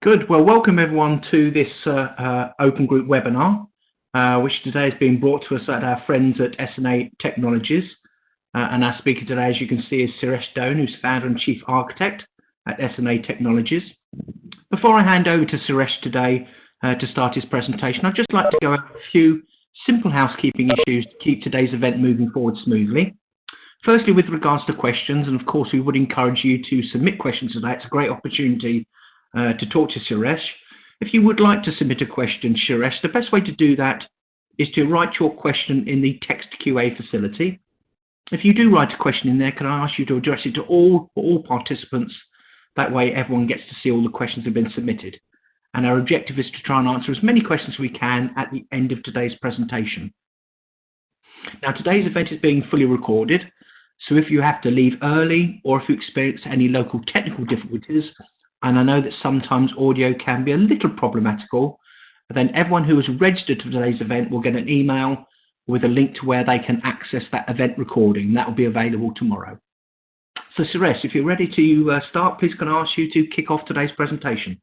Good. Well, welcome everyone to this open group webinar, which today is being brought to us at our friends at S&A Technologies. And our speaker today, as you can see, is Suresh Done, who's founder and chief architect at S&A Technologies. Before I hand over to Suresh today to start his presentation, I'd just like to go over a few simple housekeeping issues to keep today's event moving forward smoothly. Firstly, with regards to questions, and of course, we would encourage you to submit questions today. It's a great opportunity to talk to Suresh. If you would like to submit a question, Suresh, the best way to do that is to write your question in the text QA facility. If you do write a question in there, can I ask you to address it to all participants? That way everyone gets to see all the questions that have been submitted. And our objective is to try and answer as many questions as we can at the end of today's presentation. Now, today's event is being fully recorded, so if you have to leave early or if you experience any local technical difficulties, and I know that sometimes audio can be a little problematical, then everyone who is registered to today's event will get an email with a link to where they can access that event recording. That will be available tomorrow. So Suresh, if you're ready to start, please can I ask you to kick off today's presentation?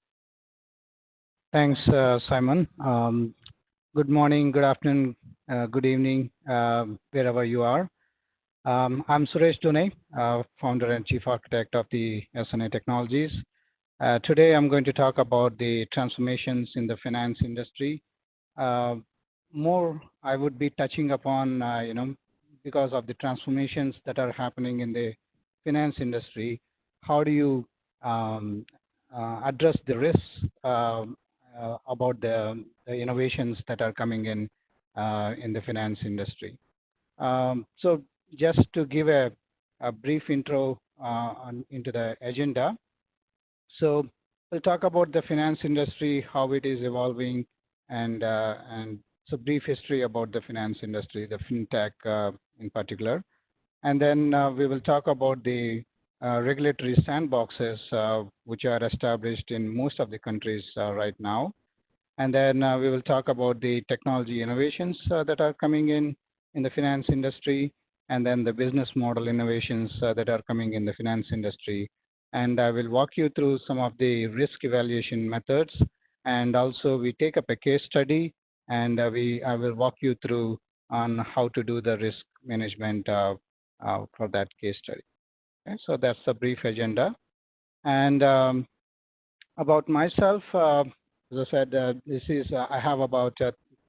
Thanks, Simon. Good morning, good afternoon, good evening, wherever you are. I'm Suresh Done, founder and chief architect of the S&A Technologies. Today, I'm going to talk about the transformations in the finance industry. More, I would be touching upon, because of the transformations that are happening in the finance industry, how do you address the risks about the innovations that are coming in the finance industry. So just to give a brief intro into the agenda. So we'll talk about the finance industry, how it is evolving, and so brief history about the finance industry, the fintech in particular. And then we will talk about the regulatory sandboxes which are established in most of the countries right now. And then we will talk about the technology innovations that are coming in the finance industry, and then the business model innovations that are coming in the finance industry. And I will walk you through some of the risk evaluation methods. And also we take up a case study, and I will walk you through on how to do the risk management for that case study. Okay, so that's the brief agenda. And about myself, as I said, I have about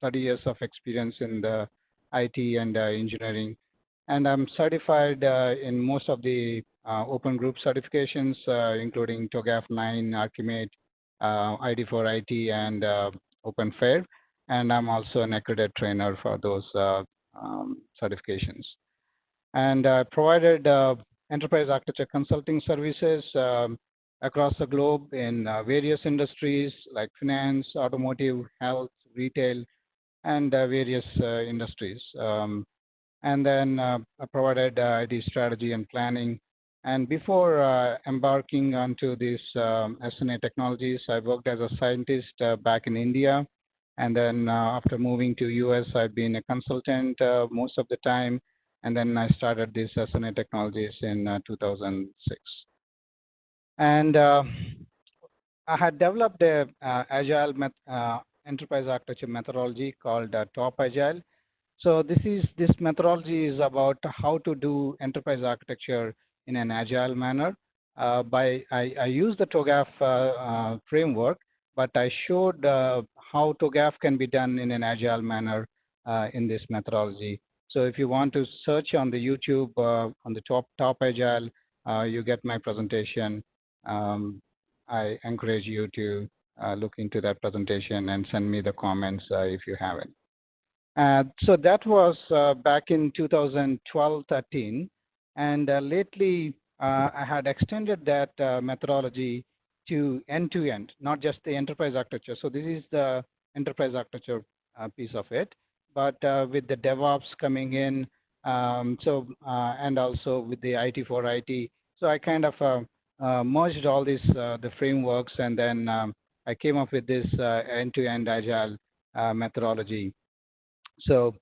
30 years of experience in the IT and engineering, and I'm certified in most of the open group certifications, including TOGAF 9, Archimate, ID4IT, and OpenFair, and I'm also an accredited trainer for those certifications. And I provided enterprise architecture consulting services across the globe in various industries like finance, automotive, health, retail, and various industries. And then I provided IT strategy and planning. And before embarking onto this S&A Technologies, I worked as a scientist back in India. And then after moving to US, I've been a consultant most of the time. And then I started this S&A Technologies in 2006. And I had developed a agile enterprise architecture methodology called Top Agile. So this methodology is about how to do enterprise architecture in an agile manner. I use the TOGAF framework, but I showed how TOGAF can be done in an agile manner in this methodology. So if you want to search on the YouTube on the Top Agile, you get my presentation. I encourage you to look into that presentation and send me the comments if you have it. So that was back in 2012-13, and lately I had extended that methodology to end-to-end, not just the enterprise architecture. So this is the enterprise architecture piece of it, but with the DevOps coming in, and also with the IT for IT. So I kind of merged all these the frameworks, and then I came up with this end-to-end agile methodology. So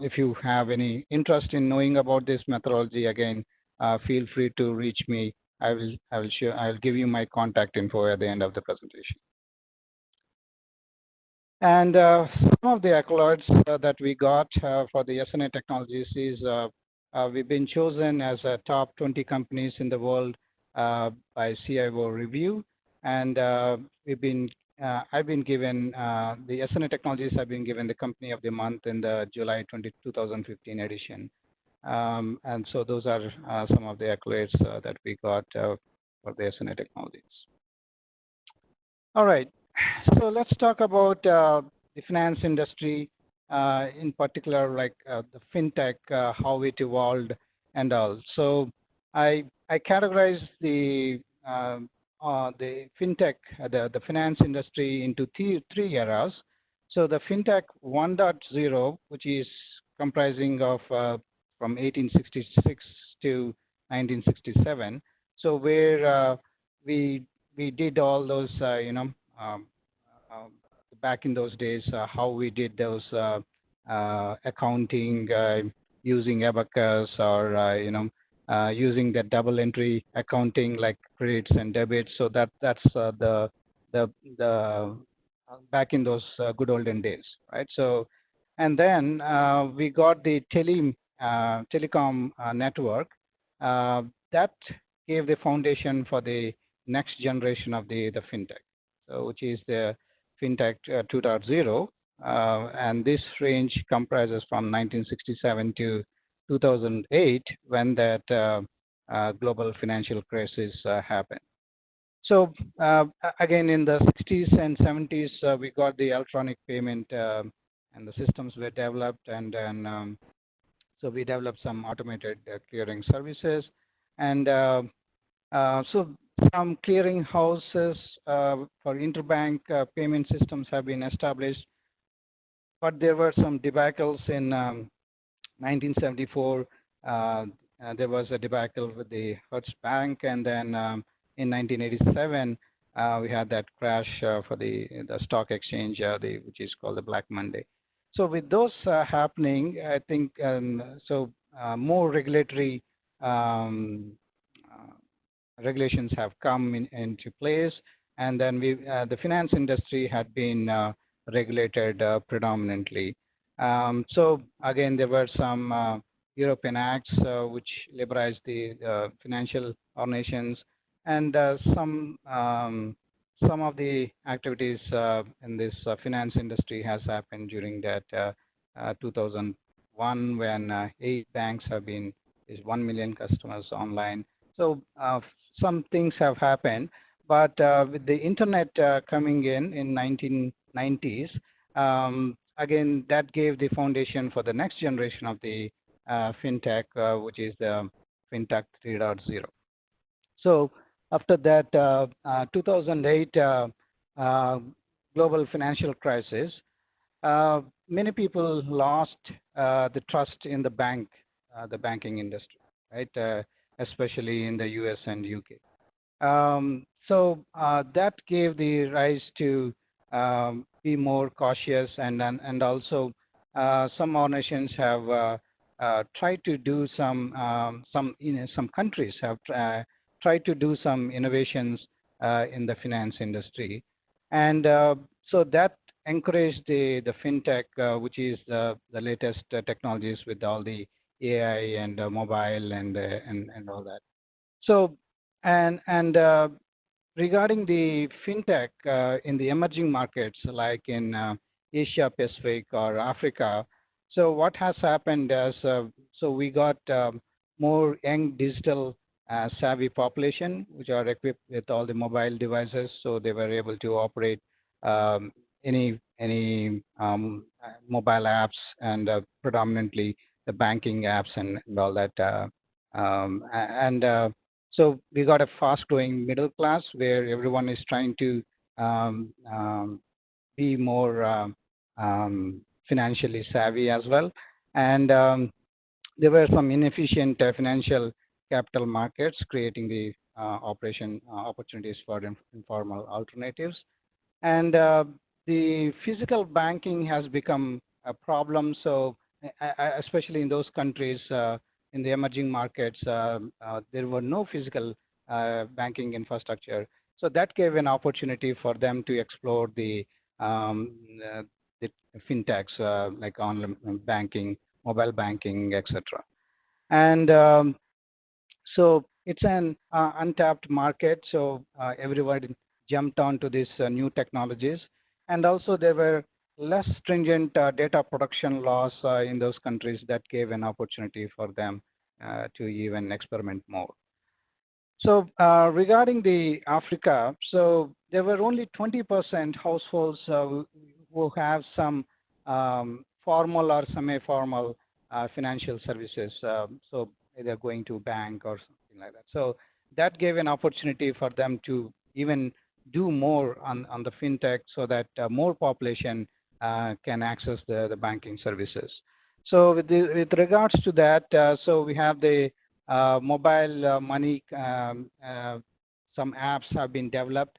if you have any interest in knowing about this methodology, again, feel free to reach me. I'll give you my contact info at the end of the presentation. And some of the accolades that we got for the SNA Technologies is we've been chosen as a top 20 companies in the world by CIO Review, and I've been given the SNA Technologies have been given the Company of the Month in the July 2015 edition. And so those are some of the accolades that we got for the SNA Technologies. All right, so let's talk about the finance industry, in particular, like the fintech, how it evolved and all. So I categorize the fintech, the finance industry into three eras. So the fintech 1.0, which is comprising of from 1866 to 1967. So where we did all those, um, uh, back in those days, how we did those accounting using abacus or, using the double entry accounting like credits and debits. So that's the back in those good olden days, right? So, and then we got the telecom network that gave the foundation for the next generation of the fintech, so which is the fintech 2.0, and this range comprises from 1967 to 2008 when that global financial crisis happened. So again, in the 60s and 70s, we got the electronic payment and the systems were developed, and then so we developed some automated clearing services, and so some clearing houses for interbank payment systems have been established, but there were some debacles in 1974. There was a debacle with the Hertz Bank, and then in 1987 we had that crash for the stock exchange, which is called the Black Monday. So with those happening, I think more regulatory um, regulations have come into place, and then the finance industry had been regulated predominantly. So again, there were some European acts which liberalized the financial organizations, and some of the activities in this finance industry has happened during that 2001 when 8 banks have been is 1 million customers online. So some things have happened, but with the internet coming in 1990s, again that gave the foundation for the next generation of the fintech, which is the fintech 3.0. So after that 2008 global financial crisis, many people lost the trust in the banking industry, right? Especially in the US and UK. So that gave the rise to be more cautious, and also some organizations have tried to do some countries have tried to do some innovations in the finance industry, and so that encouraged the fintech, which is the latest technologies with all the AI and mobile and all that. So, and regarding the fintech in the emerging markets like in Asia Pacific or Africa, so what has happened is so we got more young digital savvy population which are equipped with all the mobile devices, so they were able to operate um, any mobile apps, and predominantly the banking apps and all that. And So we got a fast-growing middle class where everyone is trying to um, um, be more financially savvy as well. And there were some inefficient financial capital markets creating the operation opportunities for informal alternatives. And the physical banking has become a problem. So, especially in those countries, in the emerging markets, there were no physical banking infrastructure. So that gave an opportunity for them to explore the the fintechs like online banking, mobile banking, etc. And so it's an untapped market. So everyone jumped onto these new technologies, and also there were less stringent data protection laws in those countries that gave an opportunity for them to even experiment more. So regarding the Africa, so there were only 20% households who have some formal or semi-formal financial services. So either going to bank or something like that. So that gave an opportunity for them to even do more on the fintech so that more population can access the banking services. So with regards to that, so we have the mobile money, some apps have been developed,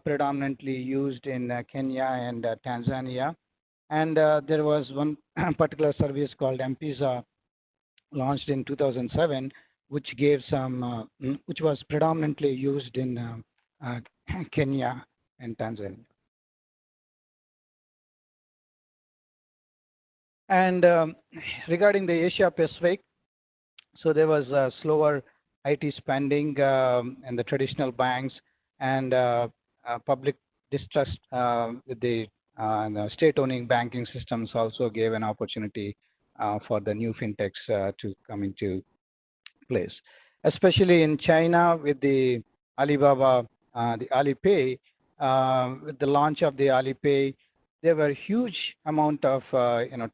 predominantly used in Kenya and Tanzania. And there was one particular service called M-Pesa launched in 2007, which gave some, which was predominantly used in Kenya and Tanzania. And regarding the Asia Pacific, so there was slower IT spending in the traditional banks, and public distrust with the state-owning banking systems also gave an opportunity for the new fintechs to come into place, especially in China with the Alibaba, the Alipay. With the launch of the Alipay, there were huge amount of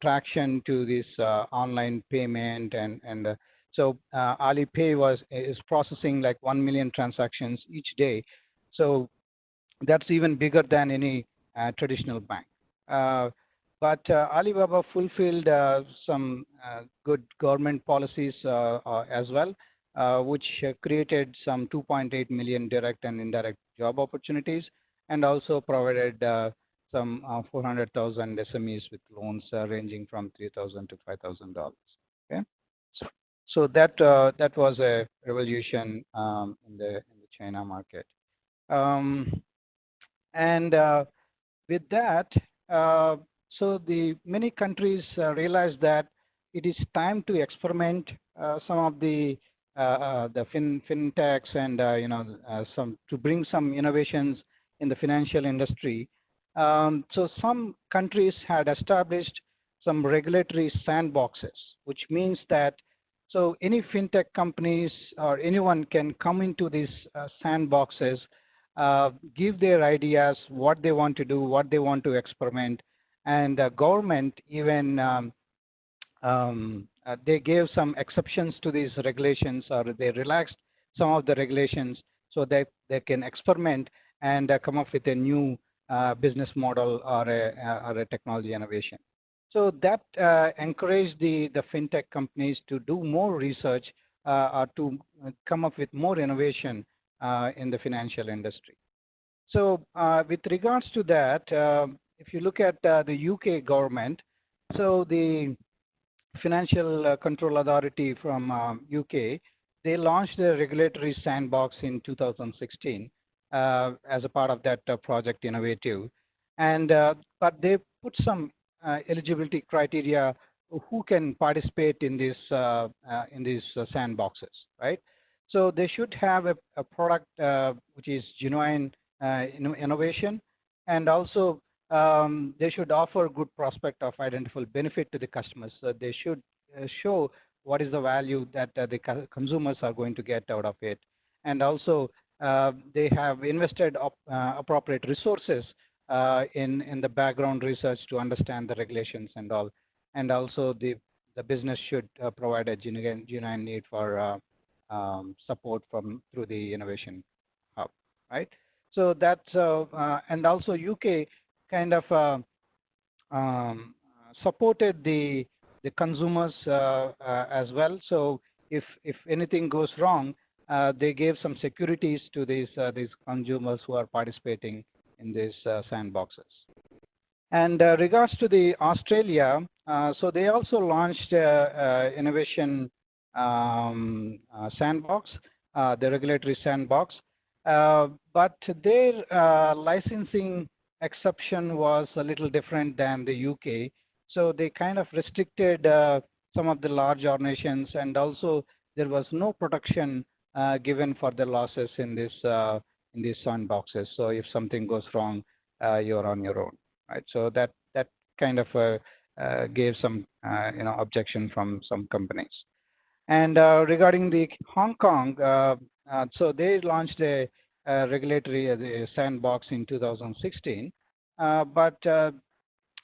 traction to this online payment, and so Alipay is processing like 1 million transactions each day. So that's even bigger than any traditional bank. But Alibaba fulfilled some good government policies as well, which created some 2.8 million direct and indirect job opportunities, and also provided some 400,000 SMEs with loans ranging from $3,000 to $5,000. Okay, so that was a revolution in the China market. And with that, so the many countries realized that it is time to experiment some of the fintechs and some to bring some innovations in the financial industry. So some countries had established some regulatory sandboxes, which means that so any fintech companies or anyone can come into these sandboxes, give their ideas, what they want to do, what they want to experiment, and the government even they gave some exceptions to these regulations, or they relaxed some of the regulations so that they can experiment and come up with a new business model or a technology innovation. So that encouraged the fintech companies to do more research or to come up with more innovation in the financial industry. So with regards to that, if you look at the UK government, so the Financial Control Authority from UK, they launched a regulatory sandbox in 2016 as a part of that project Innovative. And but they put some eligibility criteria who can participate in these sandboxes, right? So they should have a product which is genuine innovation, and also they should offer good prospect of identifiable benefit to the customers. So they should show what is the value that the consumers are going to get out of it, and also they have invested appropriate resources in the background research to understand the regulations and all, and also the business should provide a genuine need for support through the innovation hub, right? So that's and also UK kind of supported the consumers as well. So if anything goes wrong, they gave some securities to these consumers who are participating in these sandboxes. And regards to the Australia, so they also launched innovation sandbox, the regulatory sandbox, but their licensing exception was a little different than the UK. So they kind of restricted some of the large organizations, and also there was no protection given for the losses in these sandboxes. So if something goes wrong, you're on your own, right? So that kind of gave some objection from some companies. And regarding the Hong Kong, so they launched a regulatory sandbox in 2016, but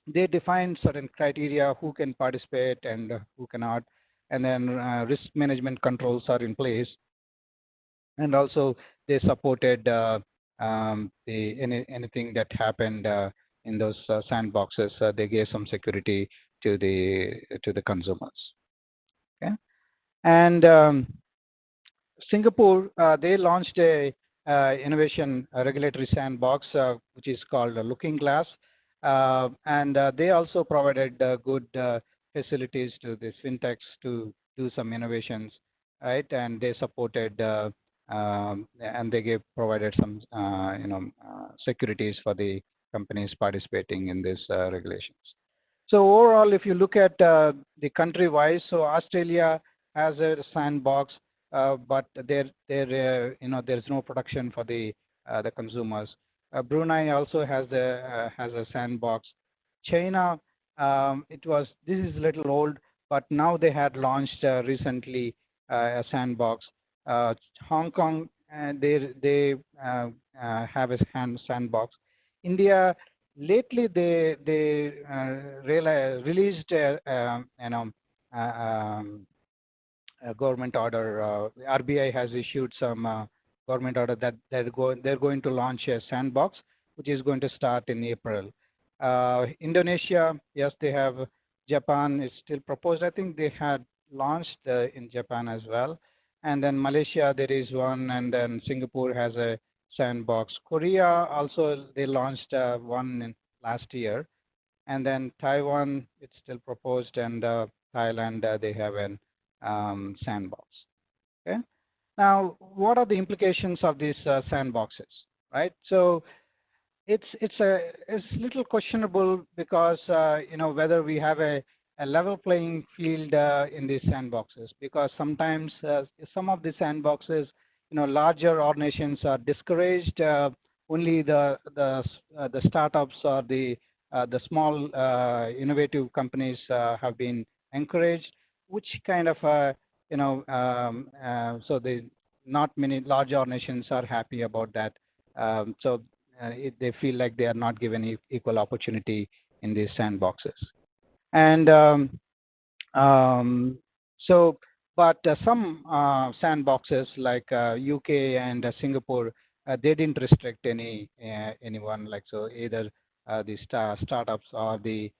they defined certain criteria who can participate and who cannot, and then risk management controls are in place, and also they supported anything that happened in those sandboxes. They gave some security to the consumers. Okay, and Singapore, they launched a innovation regulatory sandbox, which is called Looking Glass, and they also provided good facilities to these fintechs to do some innovations, right? And they supported and they provided some securities for the companies participating in these regulations. So overall, if you look at the country-wise, so Australia has a sandbox, but there's no protection for the consumers. Brunei also has a sandbox. China, this is a little old, but now they had launched recently a sandbox. Hong Kong, they have a sandbox. India, lately they released a government order. RBI has issued some government order that they're going to launch a sandbox, which is going to start in April. Indonesia, yes, they have. Japan is still proposed. I think they had launched in Japan as well. And then Malaysia, there is one, and then Singapore has a sandbox. Korea also, they launched one last year. And then Taiwan, it's still proposed, and Thailand, they have an sandbox. Okay. Now, what are the implications of these sandboxes, right? So it's a little questionable because whether we have a level playing field in these sandboxes, because sometimes some of the sandboxes, larger organizations are discouraged. Only the startups or the small innovative companies have been encouraged, which kind of so the not many large organizations are happy about that. So they feel like they are not given equal opportunity in these sandboxes. And but some sandboxes like UK and Singapore, they didn't restrict anyone, like, so either the startups or the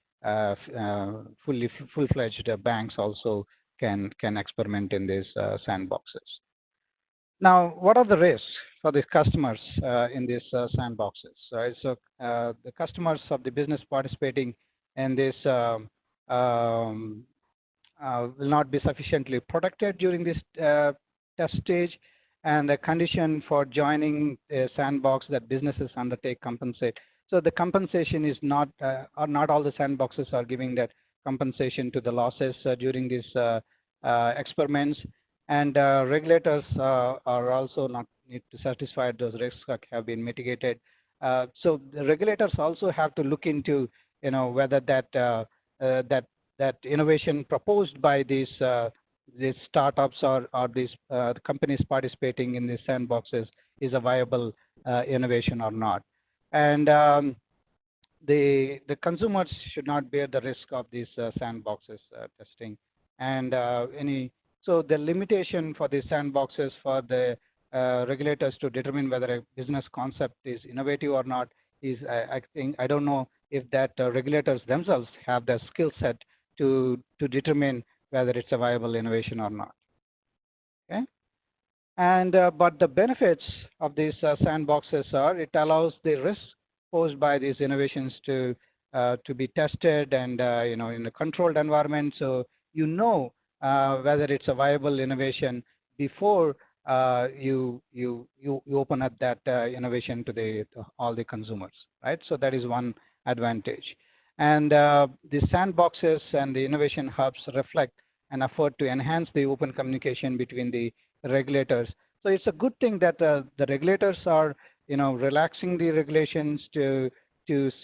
full-fledged banks also can experiment in these sandboxes. Now, what are the risks for the customers in these sandboxes? Right? So the customers of the business participating in this will not be sufficiently protected during this test stage, and the condition for joining a sandbox that businesses undertake compensate. So the compensation is not, or not all the sandboxes are giving that compensation to the losses during these experiments, and regulators are also not need to satisfy those risks that have been mitigated. So the regulators also have to look into, whether that innovation proposed by these startups or these companies participating in these sandboxes is a viable innovation or not. And the consumers should not bear the risk of these sandboxes testing. And so the limitation for the sandboxes for the regulators to determine whether a business concept is innovative or not is, I don't know if that regulators themselves have the skill set to determine whether it's a viable innovation or not. Okay. And but the benefits of these sandboxes are it allows the risks posed by these innovations to be tested and in a controlled environment, so whether it's a viable innovation before you open up that innovation to all the consumers, right? So that is one advantage. And the sandboxes and the innovation hubs reflect an effort to enhance the open communication between the regulators. So it's a good thing that the regulators are, relaxing the regulations to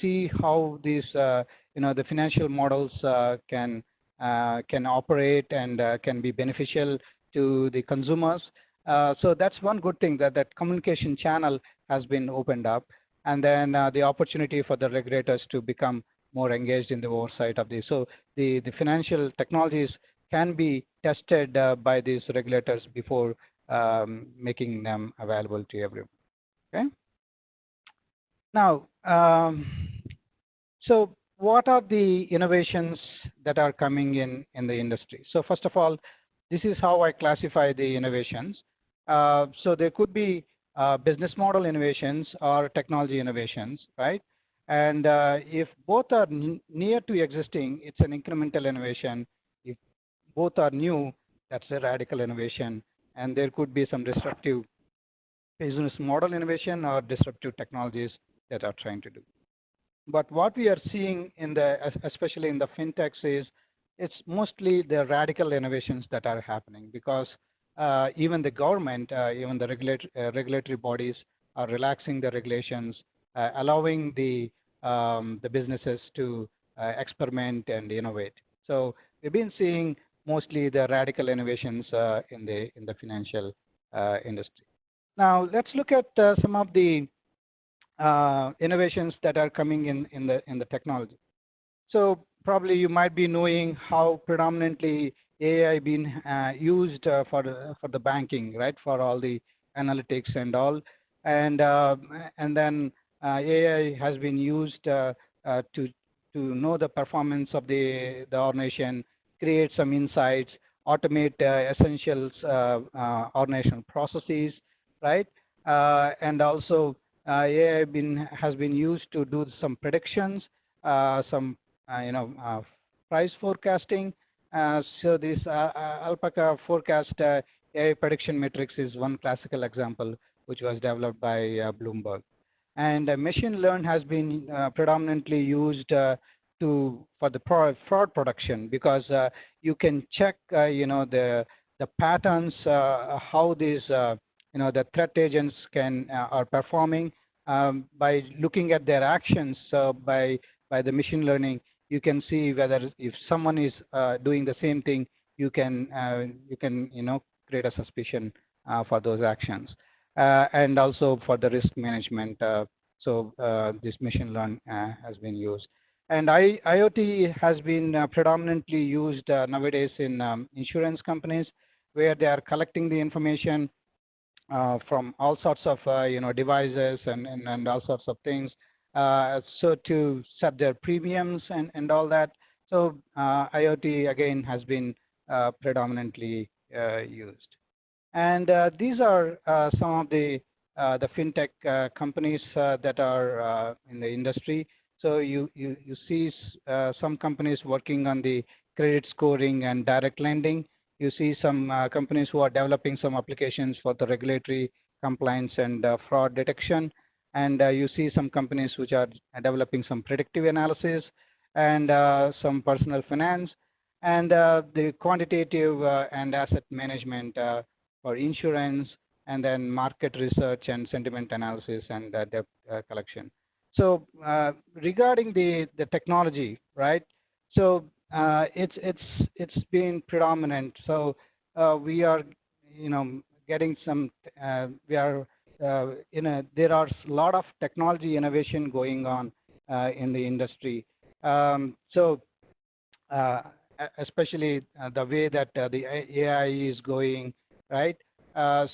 see how these, the financial models can operate and can be beneficial to the consumers. So that's one good thing, that communication channel has been opened up, and then the opportunity for the regulators to become more engaged in the oversight of this. So the financial technologies can be tested by these regulators before making them available to everyone. Okay. Now, so what are the innovations that are coming in the industry? So first of all, this is how I classify the innovations. So there could be business model innovations or technology innovations, right? And if both are near to existing, it's an incremental innovation. If both are new, that's a radical innovation. And there could be some disruptive business model innovation or disruptive technologies that are trying to do. But what we are seeing especially in the fintechs, is it's mostly the radical innovations that are happening, because even the government, even the regulatory bodies are relaxing the regulations, allowing the businesses to experiment and innovate. So we've been seeing mostly the radical innovations in the financial industry. Now let's look at some of the innovations that are coming in the technology. So probably you might be knowing how predominantly AI been used for the banking, right? For all the analytics and all, and then AI has been used to know the performance of the organization, create some insights, automate essentials organizational processes, right? And also AI has been used to do some predictions, some price forecasting. So this Alpaca forecast AI prediction matrix is one classical example, which was developed by Bloomberg. And machine learn has been predominantly used for the fraud production, because you can check the patterns, how these the threat agents are performing by looking at their actions. So by the machine learning, you can see whether if someone is doing the same thing, you can create a suspicion for those actions, and also for the risk management. So this machine learn has been used. And IoT has been predominantly used nowadays in insurance companies, where they are collecting the information from all sorts of devices and all sorts of things, so to set their premiums and all that. So IoT again has been predominantly used. And these are some of the fintech companies that are in the industry. So you see some companies working on the credit scoring and direct lending. You see some companies who are developing some applications for the regulatory compliance and fraud detection. And you see some companies which are developing some predictive analysis and some personal finance, and the quantitative and asset management for insurance, and then market research and sentiment analysis and debt collection. So regarding the technology, right? So it's been predominant. So we are getting some we are there are a lot of technology innovation going on in the industry. So especially the way that the AI is going, right?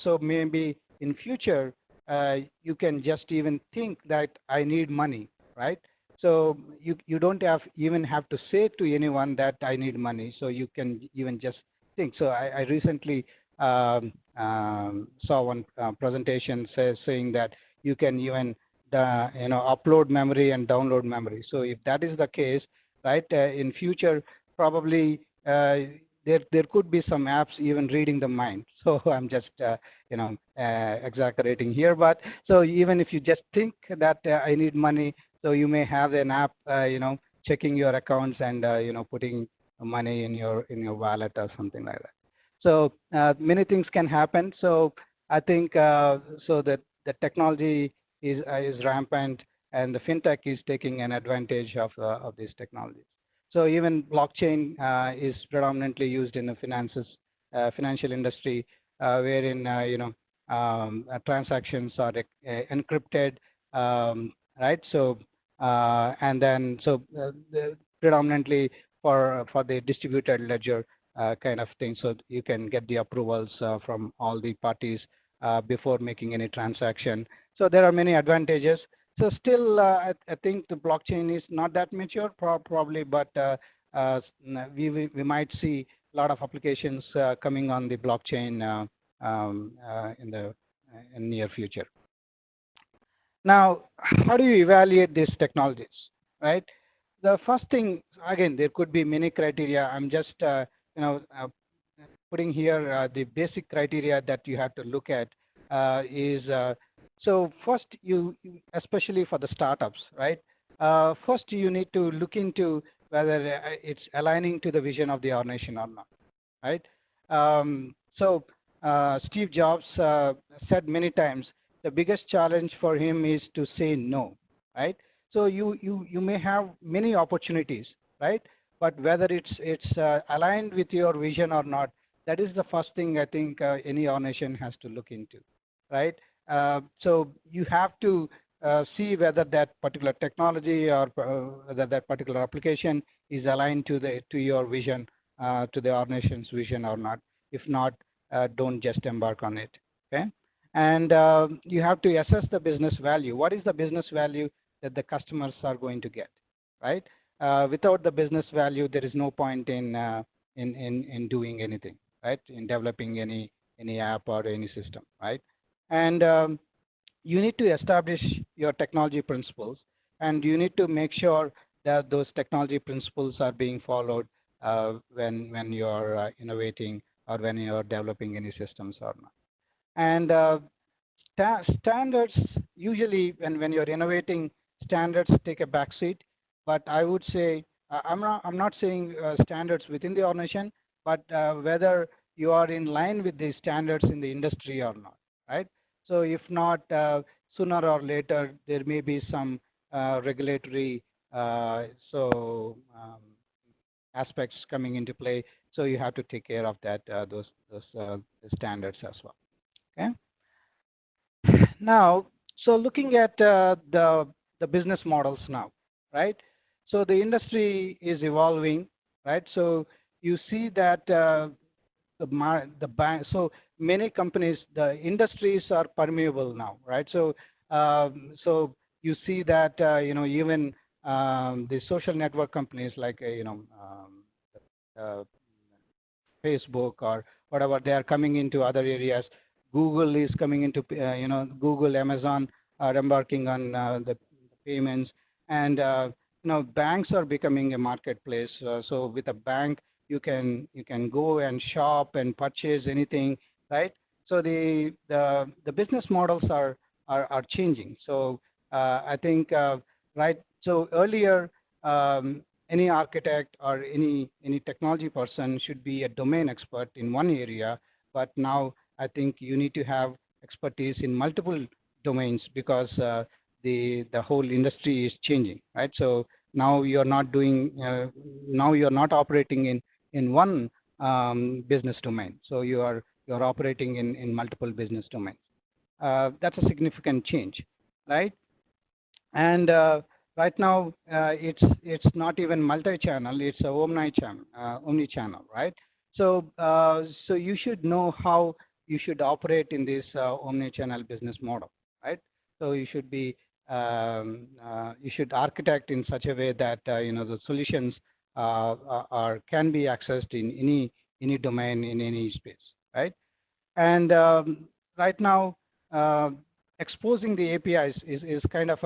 So maybe in future you can just even think that I need money, right? So you don't even have to say to anyone that I need money. So you can even just think. So I recently saw one presentation saying that you can even upload memory and download memory. So if that is the case, right, in future probably there could be some apps even reading the mind. So I'm just exaggerating here, but so even if you just think that I need money, so you may have an app checking your accounts and putting money in your wallet or something like that. So many things can happen. So I think so that the technology is rampant, and the fintech is taking an advantage of these technologies. So even blockchain is predominantly used in the financial industry, wherein transactions are encrypted, right? So and then predominantly for the distributed ledger kind of thing, so you can get the approvals from all the parties before making any transaction. So there are many advantages. So still, I think the blockchain is not that mature, probably, but we might see a lot of applications coming on the blockchain in the near future. Now, how do you evaluate these technologies, right? The first thing, again, there could be many criteria. I'm just putting here the basic criteria that you have to look at is so first especially for the startups, right? First you need to look into whether it's aligning to the vision of the organization or not, right? So Steve Jobs said many times the biggest challenge for him is to say no, right? So you may have many opportunities, right? But whether it's aligned with your vision or not, that is the first thing I think any organization has to look into, right? So you have to see whether that particular technology or whether that particular application is aligned to your vision, to the organization's vision or not. If not, don't just embark on it. Okay, and you have to assess the business value. What is the business value that the customers are going to get, right? Without the business value, there is no point in doing anything, right? In developing any app or any system, right? And you need to establish your technology principles, and you need to make sure that those technology principles are being followed when you are innovating or when you are developing any systems or not. And standards, usually when you're innovating, standards take a backseat. But I would say I'm not saying standards within the organization, but whether you are in line with the standards in the industry or not, right? So if not, sooner or later there may be some regulatory so aspects coming into play. So you have to take care of that those standards as well. Okay. Now, so looking at the business models now, right? So the industry is evolving, right? So you see that the bank, so many companies, the industries are permeable now, right? So so you see that even the social network companies like uh, Facebook or whatever, they are coming into other areas. Google is coming into, Google, Amazon are embarking on the payments, and banks are becoming a marketplace. So with a bank, you can go and shop and purchase anything, right? So the business models are changing. So I think right. So earlier. Any architect or any technology person should be a domain expert in one area, but now I think you need to have expertise in multiple domains because the whole industry is changing, right? So now you're not operating in one business domain, so you're operating in multiple business domains. That's a significant change, right? And right now it's not even multi-channel; it's a omni-channel, right? So so you should know how you should operate in this omni-channel business model, right? So you should architect in such a way that the solutions are can be accessed in any domain in any space, right? And right now, exposing the APIs is kind of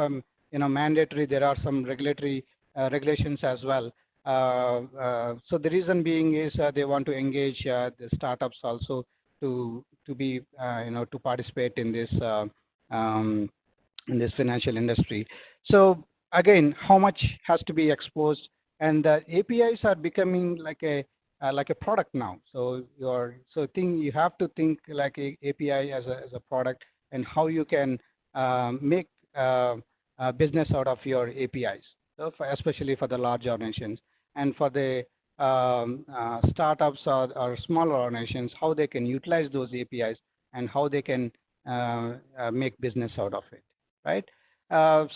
mandatory. There are some regulatory regulations as well. So the reason being is they want to engage the startups also to be to participate um, in this financial industry. So again, how much has to be exposed, and the APIs are becoming like a product now. So you have to think like a API as a product, and how you can make business out of your APIs. So especially for the large organizations, and for the startups or smaller organizations, how they can utilize those APIs and how they can make business out of it, right?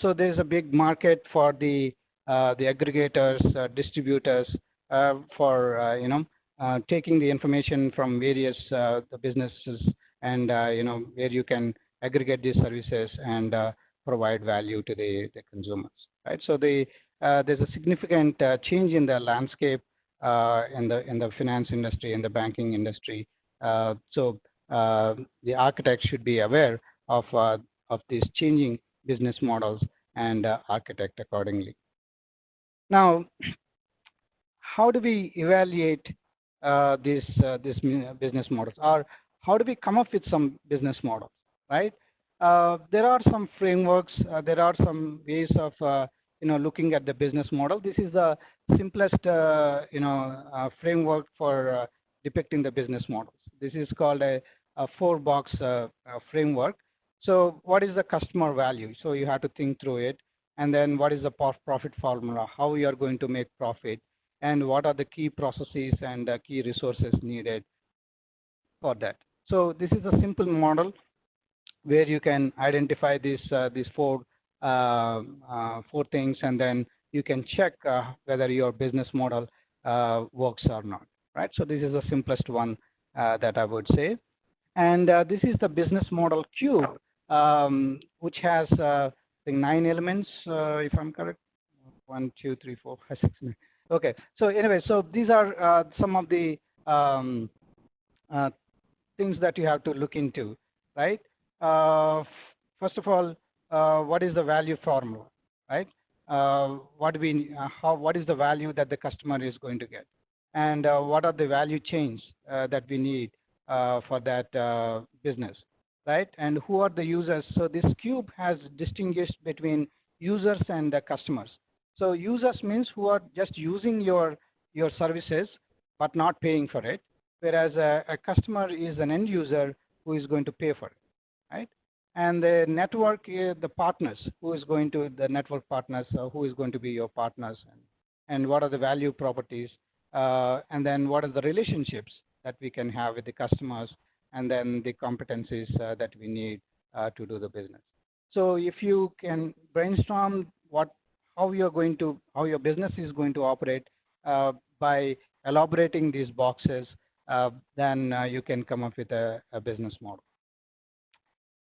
So there's a big market for the aggregators, distributors, for taking the information from various the businesses, and where you can aggregate these services and provide value to the consumers, right? So there's a significant change in the landscape in the finance industry, in the banking industry. The architect should be aware of these changing business models and architect accordingly. Now, how do we evaluate these business models, or how do we come up with some business models, right? There are some frameworks, there are some ways of looking at the business model. This is the simplest framework for depicting the business models. This is called a four-box framework. So what is the customer value? So you have to think through it. And then what is the profit formula? How you are going to make profit? And what are the key processes and key resources needed for that? So this is a simple model where you can identify these four things, and then you can check whether your business model works or not, right? So this is the simplest one that I would say. And this is the business model cube, which has I think 9 elements, if I'm correct. 1, 2, 3, 4, 5, 6, 9. Okay. So anyway, so these are some of the things that you have to look into, right? First of all, what is the value formula, right? What is the value that the customer is going to get, and what are the value chains that we need for that business, right? And who are the users? So this cube has distinguished between users and customers. So users means who are just using your services but not paying for it, whereas a customer is an end user who is going to pay for it, right? And the network, the partners, the network partners, who is going to be your partners, and what are the value properties, and then what are the relationships that we can have with the customers, and then the competencies that we need to do the business. So if you can brainstorm how your business is going to operate by elaborating these boxes, then you can come up with a business model.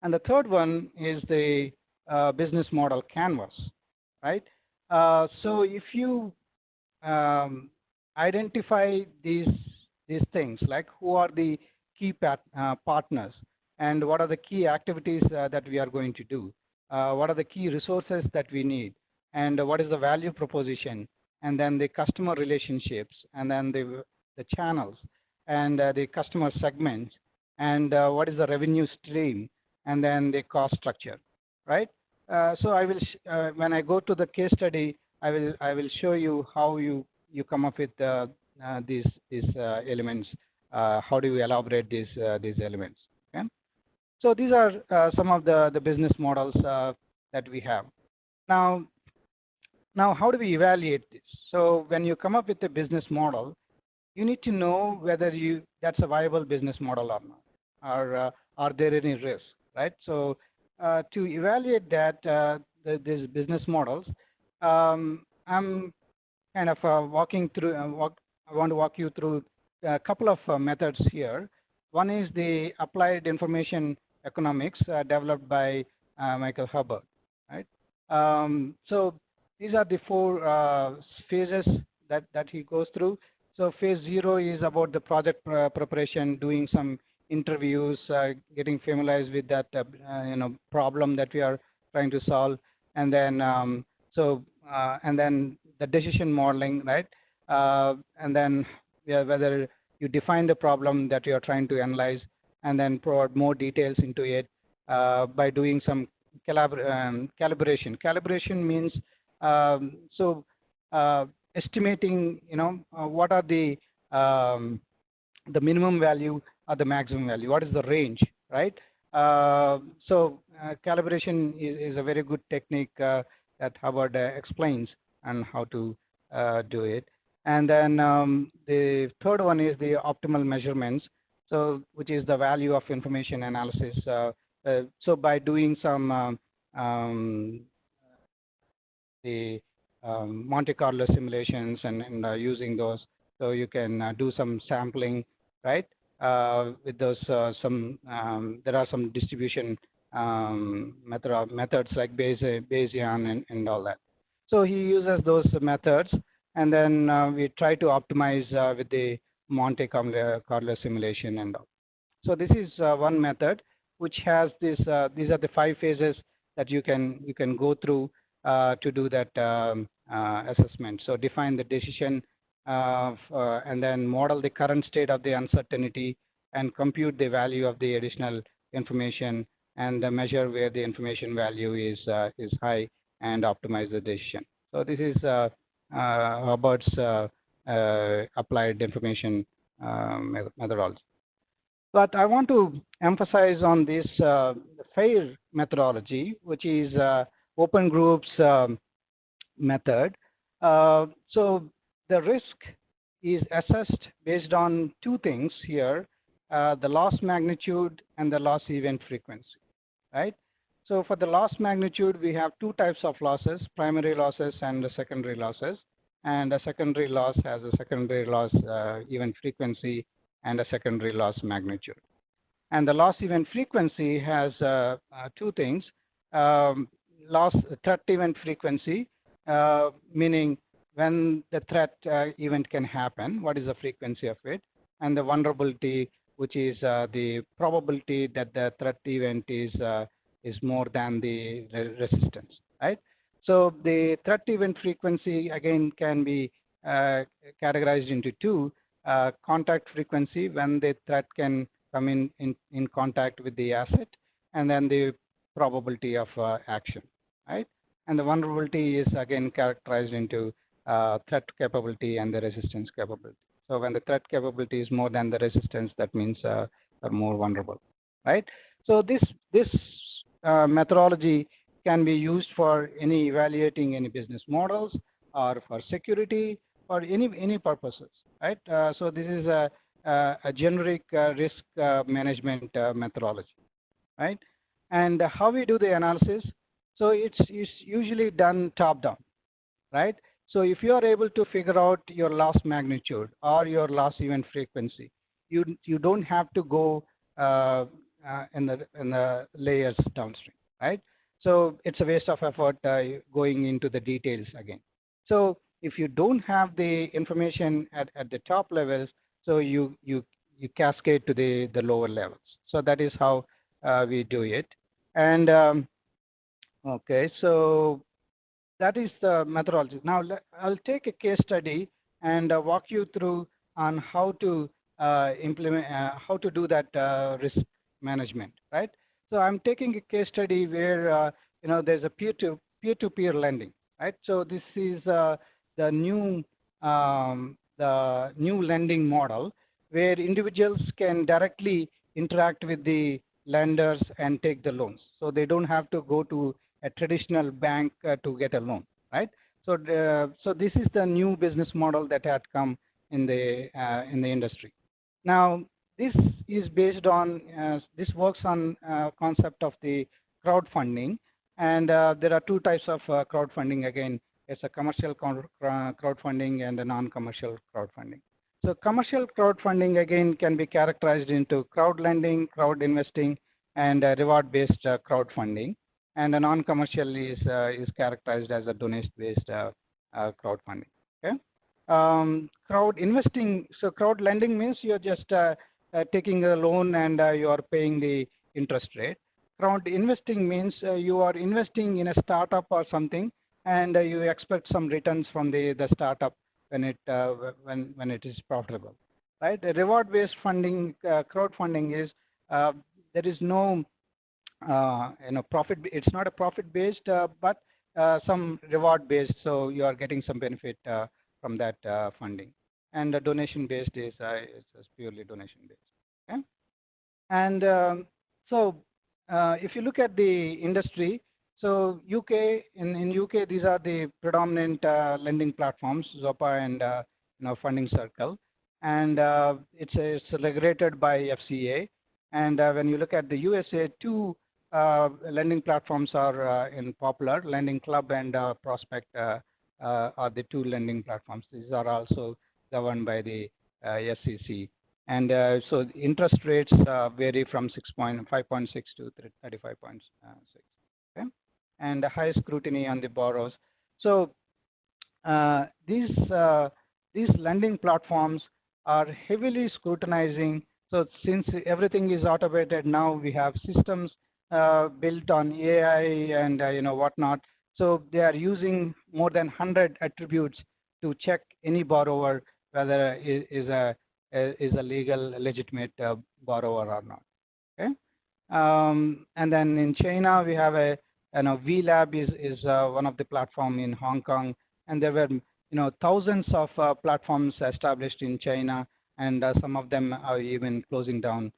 And the third one is the business model canvas, right? So if you identify these things, like who are the key partners, and what are the key activities that we are going to do, what are the key resources that we need, and what is the value proposition, and then the customer relationships, and then the channels, and the customer segments, and what is the revenue stream, and then the cost structure, right? So I will, when I go to the case study, I will show you how you come up with these elements. How do you elaborate these elements? Okay. So these are some of the business models that we have. Now, how do we evaluate this? So when you come up with a business model, you need to know whether that's a viable business model or not, or are there any risks, right? So to evaluate that these business models, I'm kind of walking through. I want to walk you through a couple of methods here. One is the applied information economics developed by Michael Hubbard, right? So these are the four phases that he goes through. So phase 0 is about the project preparation, doing some interviews, getting familiarized with that problem that we are trying to solve, and then and then the decision modeling, right? and then whether you define the problem that you are trying to analyze, and then provide more details into it by doing some calibration. Calibration means so estimating, what are the minimum value or the maximum value, what is the range, right? Calibration is a very good technique that Howard explains on how to do it. And then the third one is the optimal measurements, so which is the value of information analysis. So by doing some the Monte Carlo simulations and using those, so you can do some sampling, right? With those there are some distribution methods like Bayesian and all that. So he uses those methods, and then we try to optimize with the Monte Carlo simulation and all. So this is one method which has this. These are the 5 phases that you can go through to do that assessment. So define the decision, and then model the current state of the uncertainty, and compute the value of the additional information, and measure where the information value is high, and optimize the decision. So this is Hubbard's applied information methodology. But I want to emphasize on this FAIR methodology, which is open groups method. So the risk is assessed based on 2 things here, the loss magnitude and the loss event frequency, right? So for the loss magnitude, we have 2 types of losses, primary losses and the secondary losses. And a secondary loss has a secondary loss event frequency and a secondary loss magnitude. And the loss event frequency has 2 things. Loss threat event frequency, meaning when the threat event can happen, what is the frequency of it, and the vulnerability, which is the probability that the threat event is more than the resistance, right? So the threat event frequency again can be categorized into 2: contact frequency, when the threat can come in contact with the asset, and then the probability of action, right? And the vulnerability is again characterized into threat capability and the resistance capability. So when the threat capability is more than the resistance, that means are more vulnerable, right? So this methodology can be used for any evaluating any business models, or for security, or any purposes, right? So this is a generic risk management methodology, right? And how we do the analysis? So it's usually done top down, right? So if you are able to figure out your loss magnitude or your loss event frequency, you don't have to go in the layers downstream, right? So it's a waste of effort going into the details again. So if you don't have the information at the top levels, so you cascade to the lower levels. So that is how we do it. And okay, so that is the methodology. Now I'll take a case study and walk you through on how to implement, how to do that risk management, right? So I'm taking a case study where there's a peer-to-peer lending, right? So this is the new lending model where individuals can directly interact with the lenders and take the loans. So they don't have to go to a traditional bank to get a loan, right? So so this is the new business model that had come in the industry. Now this is based on this works on concept of the crowdfunding, and there are 2 types of crowdfunding. Again, it's a commercial crowdfunding and a non-commercial crowdfunding. So commercial crowdfunding again can be characterized into crowd lending, crowd investing, and reward-based crowdfunding. And a non-commercial is characterized as a donation-based crowdfunding. Okay. Crowd investing. So crowd lending means you're just taking a loan and you are paying the interest rate. Crowd investing means you are investing in a startup or something, and you expect some returns from the startup when it is profitable, right? The reward-based funding, crowdfunding is there is no profit. It's not a profit-based, but some reward-based. So you are getting some benefit from that funding. And the donation-based is purely donation-based. Okay? And so if you look at the industry, so UK in UK, these are the predominant lending platforms, Zopa and Funding Circle, and it's regulated by FCA. And when you look at the USA, two lending platforms are in popular. Lending Club and Prospect are the two lending platforms. These are also governed by the SEC. And so the interest rates vary from 5.6 to 35.6. Okay? And high scrutiny on the borrowers. So these lending platforms are heavily scrutinizing. So since everything is automated now, we have systems built on AI and whatnot. So they are using more than 100 attributes to check any borrower whether is a legal, legitimate borrower or not. Okay, and then in China we have a VLab is one of the platform in Hong Kong, and there were thousands of platforms established in China, and some of them are even closing down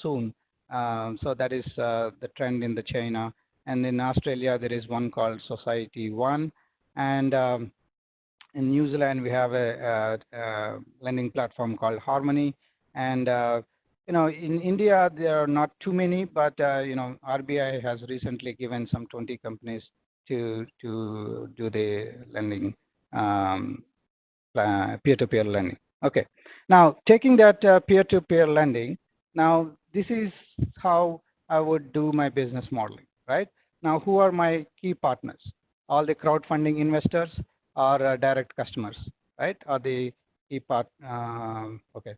soon. So that is the trend in the China. And in Australia there is one called Society One, and in New Zealand we have a lending platform called Harmony, and in India there are not too many, but RBI has recently given some 20 companies to do the lending, peer-to-peer lending. Okay, now taking that peer-to-peer lending, now this is how I would do my business modeling, right? Now, who are my key partners? All the crowdfunding investors or direct customers, right? Or the key part. Okay,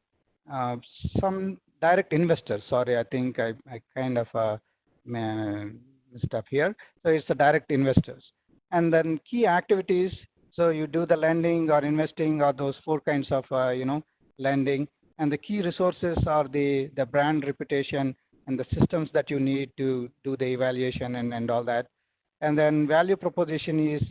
some direct investors. Sorry, I think I kind of messed up here. So it's the direct investors, and then key activities. So you do the lending or investing or those four kinds of lending, and the key resources are the brand reputation and the systems that you need to do the evaluation and all that. And then value proposition is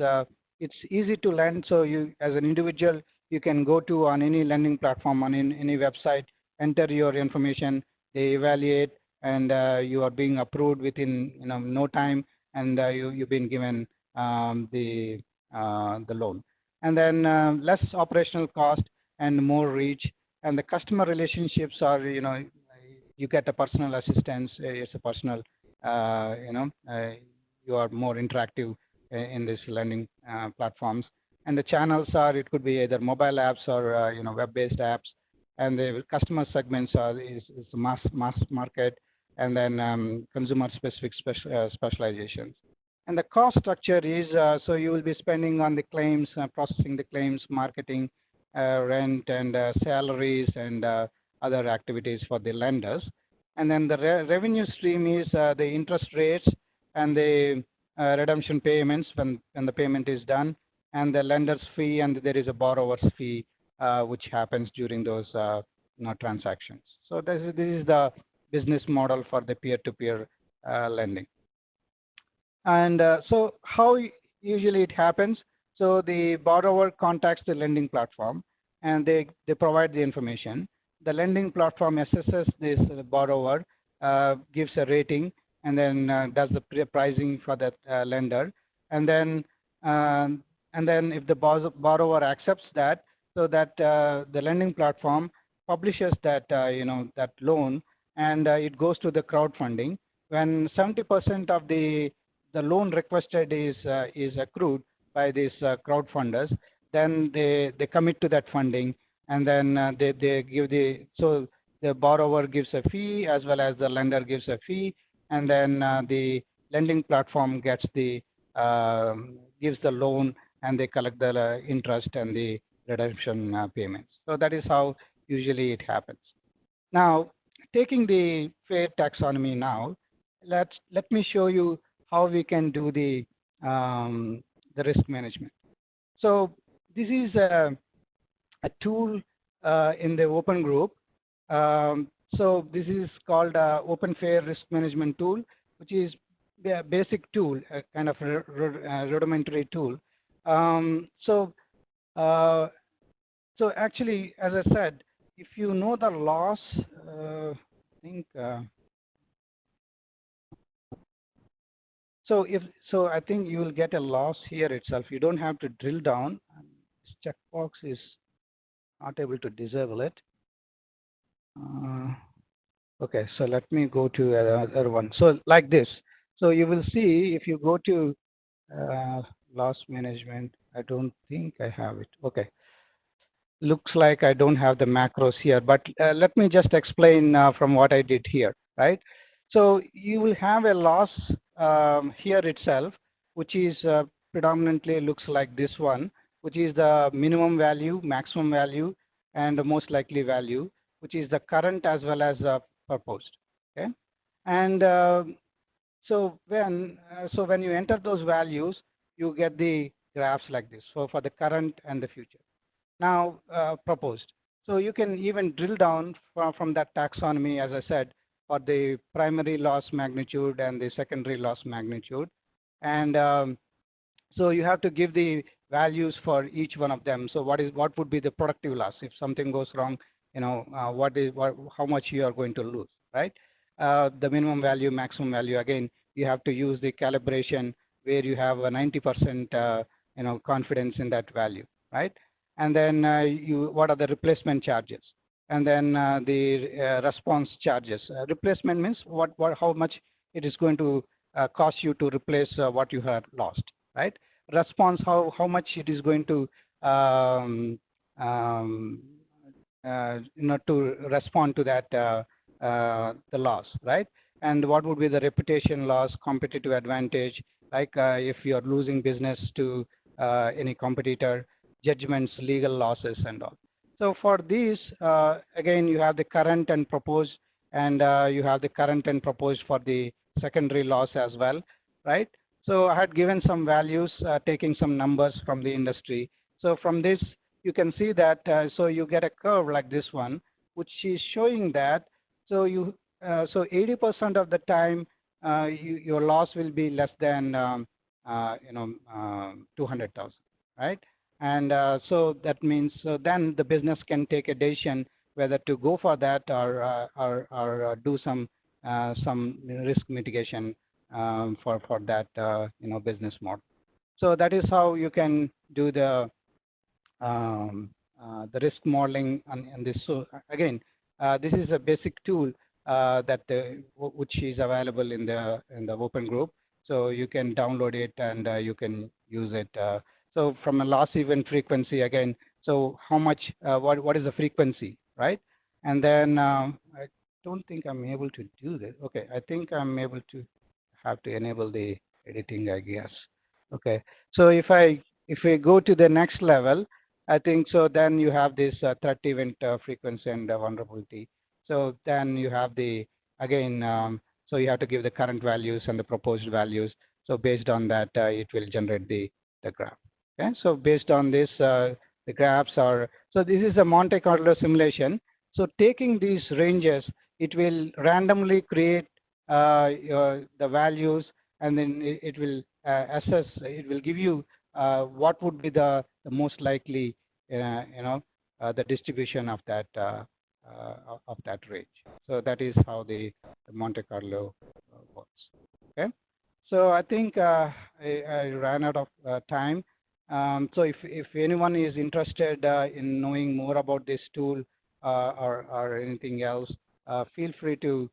it's easy to lend. So you, as an individual, you can go to on any lending platform, on any website, enter your information, they evaluate, and you are being approved within no time, and you've been given the loan. And then less operational cost and more reach, and the customer relationships are you get a personal assistance. It's a personal you are more interactive in these lending platforms. And the channels are, it could be either mobile apps or web-based apps. And the customer segments is mass market, and then consumer-specific specializations. And the cost structure is so you will be spending on the claims, processing the claims, marketing, rent, and salaries, and other activities for the lenders. And then the revenue stream is the interest rates and the redemption payments when the payment is done, and the lender's fee, and there is a borrower's fee which happens during those transactions. So this is the business model for the peer-to-peer lending. And so how usually it happens? So the borrower contacts the lending platform, and they provide the information. The lending platform assesses this borrower, gives a rating, and then does the pricing for that lender. And then if the borrower accepts that, so that the lending platform publishes that that loan, and it goes to the crowdfunding. When 70% of the loan requested is accrued by these crowdfunders, then they commit to that funding, and then they give so the borrower gives a fee as well as the lender gives a fee, and then the lending platform gets gives the loan, and they collect the interest and the redemption payments. So that is how usually it happens. Now, taking the fair taxonomy now, let me show you how we can do the risk management. So this is a tool in the open group. So this is called Open Fair Risk Management Tool, which is a basic tool, a kind of rudimentary tool. So actually, as I said, if you know the loss, I think. So I think you will get a loss here itself. You don't have to drill down. This checkbox is not able to disable it. Okay, so let me go to another one. So like this. So you will see if you go to loss management. I don't think I have it. Okay. Looks like I don't have the macros here, but let me just explain from what I did here, right? So you will have a loss here itself, which is predominantly looks like this one, which is the minimum value, maximum value, and the most likely value, which is the current as well as proposed. Okay, and when you enter those values, you get the graphs like this. So for the current and the future. Now proposed. So you can even drill down from that taxonomy, as I said, for the primary loss magnitude and the secondary loss magnitude. And so you have to give the values for each one of them. So what would be the productive loss if something goes wrong? How much you are going to lose, right? The minimum value, maximum value. Again, you have to use the calibration where you have a 90% confidence in that value, right? And then what are the replacement charges? And then the response charges. Replacement means how much it is going to cost you to replace what you have lost, right? Response, how much it is going to to respond to that the loss, right? And what would be the reputation loss, competitive advantage, like if you are losing business to any competitor, judgments, legal losses, and all. So for these, again, you have the current and proposed, and you have the current and proposed for the secondary loss as well, right? So I had given some values, taking some numbers from the industry. So from this, you can see that, so you get a curve like this one, which is showing that, so 80% of the time, your loss will be less than 200,000, right? And so that means then the business can take a decision whether to go for that or do some risk mitigation for that business model. So that is how you can do the risk modeling on this. So again, this is a basic tool which is available in the open group. So you can download it and you can use it. So from a loss event frequency again. So how much? What is the frequency, right? And then I don't think I'm able to do this. Okay, I think I'm able to have to enable the editing, I guess. Okay, so if we go to the next level, I think so then you have this threat event frequency and vulnerability. So then you have the, again, so you have to give the current values and the proposed values. So based on that, it will generate the graph. Okay, so based on this, the graphs are, so this is a Monte Carlo simulation. So taking these ranges, it will randomly create the values, and then it will assess, it will give you what would be the most likely, the distribution of that range. So that is how the Monte Carlo works. Okay. So I think I ran out of time. So if anyone is interested in knowing more about this tool or anything else, feel free to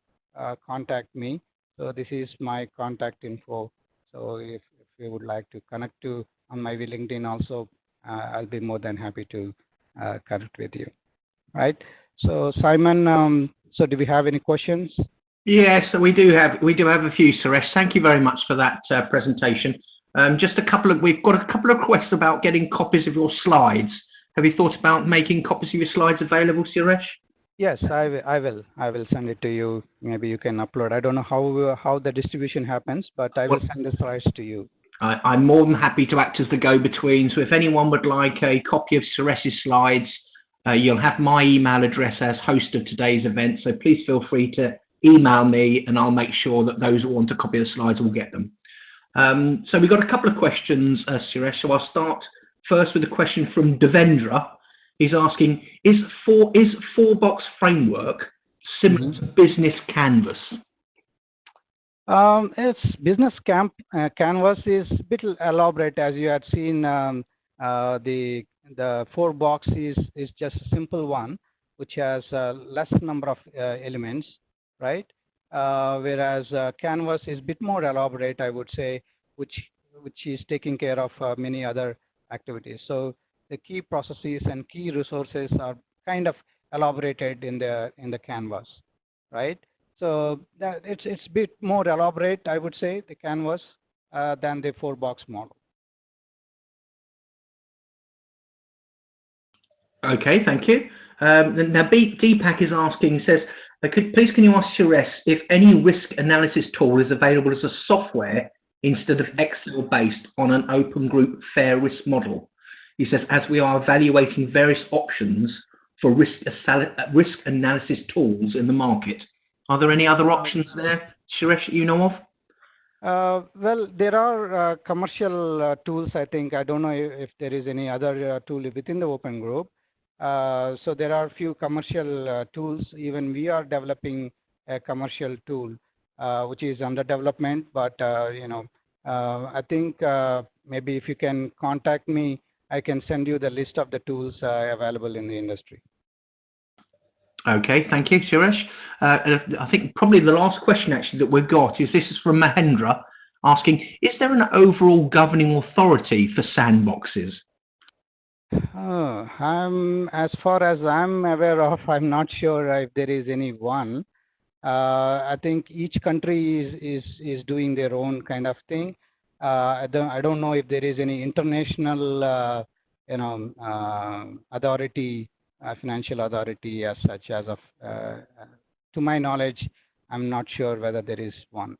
contact me. So this is my contact info. So if you would like to connect to on my LinkedIn also, I'll be more than happy to connect with you. Right. So Simon, so do we have any questions? Yes, so we do have a few, Suresh. Thank you very much for that presentation. We've got a couple of requests about getting copies of your slides. Have you thought about making copies of your slides available, Suresh? Yes, I will send it to you. Maybe you can upload. I don't know how the distribution happens, but I will send the slides to you. I'm more than happy to act as the go-between. So if anyone would like a copy of Suresh's slides, You'll have my email address as host of today's event, so please feel free to email me and I'll make sure that those who want a copy of the slides will get them. So we've got a couple of questions, Suresh, so I'll start first with a question from Devendra. He's asking, is four-box framework similar to Business Canvas? It's Business Canvas is a bit elaborate, as you had seen. The four box is just a simple one, which has less number of elements, right? Whereas Canvas is a bit more elaborate, I would say, which is taking care of many other activities. So the key processes and key resources are kind of elaborated in the Canvas, right? So that it's a bit more elaborate, I would say, the Canvas than the four-box model. Okay, thank you. Now, Deepak is asking, says, please can you ask Suresh if any risk analysis tool is available as a software instead of Excel-based on an open group fair risk model? He says, as we are evaluating various options for risk analysis tools in the market. Are there any other options there, Suresh, you know of? Well, there are commercial tools, I think. I don't know if there is any other tool within the open group. So there are a few commercial tools. Even we are developing a commercial tool, which is under development. But, I think maybe if you can contact me, I can send you the list of the tools available in the industry. Okay, thank you, Suresh. I think probably the last question actually that we've got is from Mahendra asking, is there an overall governing authority for sandboxes? As far as I'm aware of, I'm not sure if there is any one. I think each country is doing their own kind of thing. I don't know if there is any international authority, financial authority as such. As of to my knowledge, I'm not sure whether there is one.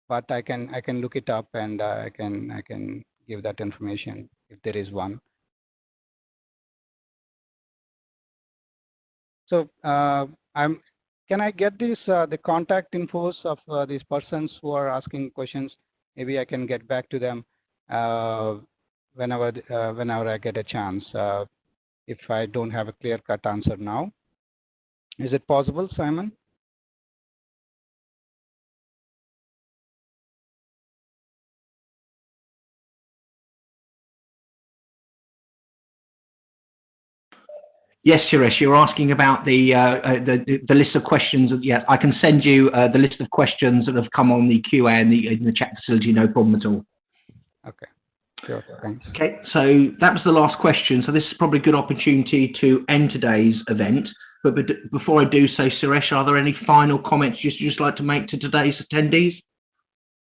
But I can look it up and I can give that information if there is one. So can I get the contact infos of these persons who are asking questions? Maybe I can get back to them whenever I get a chance. If I don't have a clear-cut answer now, is it possible, Simon? Yes, Suresh, you're asking about the list of questions. Yes, I can send you the list of questions that have come on the QA in the chat facility, no problem at all. Okay, sure, thanks. Okay, so that was the last question. So this is probably a good opportunity to end today's event. But before I do so, Suresh, are there any final comments you'd just like to make to today's attendees?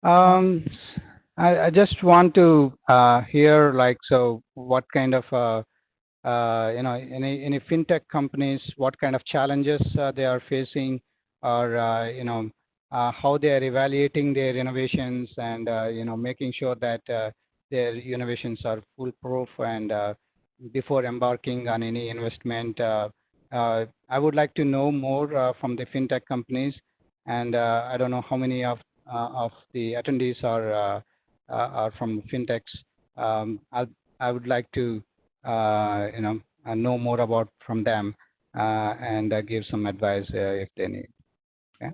I just want to hear, so what kind of any fintech companies, what kind of challenges they are facing, or how they are evaluating their innovations, and making sure that their innovations are foolproof, and before embarking on any investment. I would like to know more from the fintech companies, and I don't know how many of the attendees are from fintechs. I would like to know more about from them and give some advice if they need. Okay.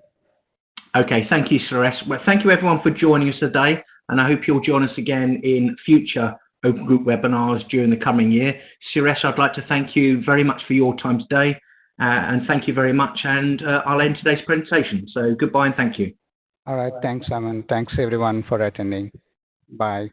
Okay, thank you, Suresh. Well, thank you everyone for joining us today, and I hope you'll join us again in future Open Group webinars during the coming year. Suresh, I'd like to thank you very much for your time today, and thank you very much, and I'll end today's presentation. So goodbye and thank you. All right, thanks, Simon. Thanks everyone for attending. Bye.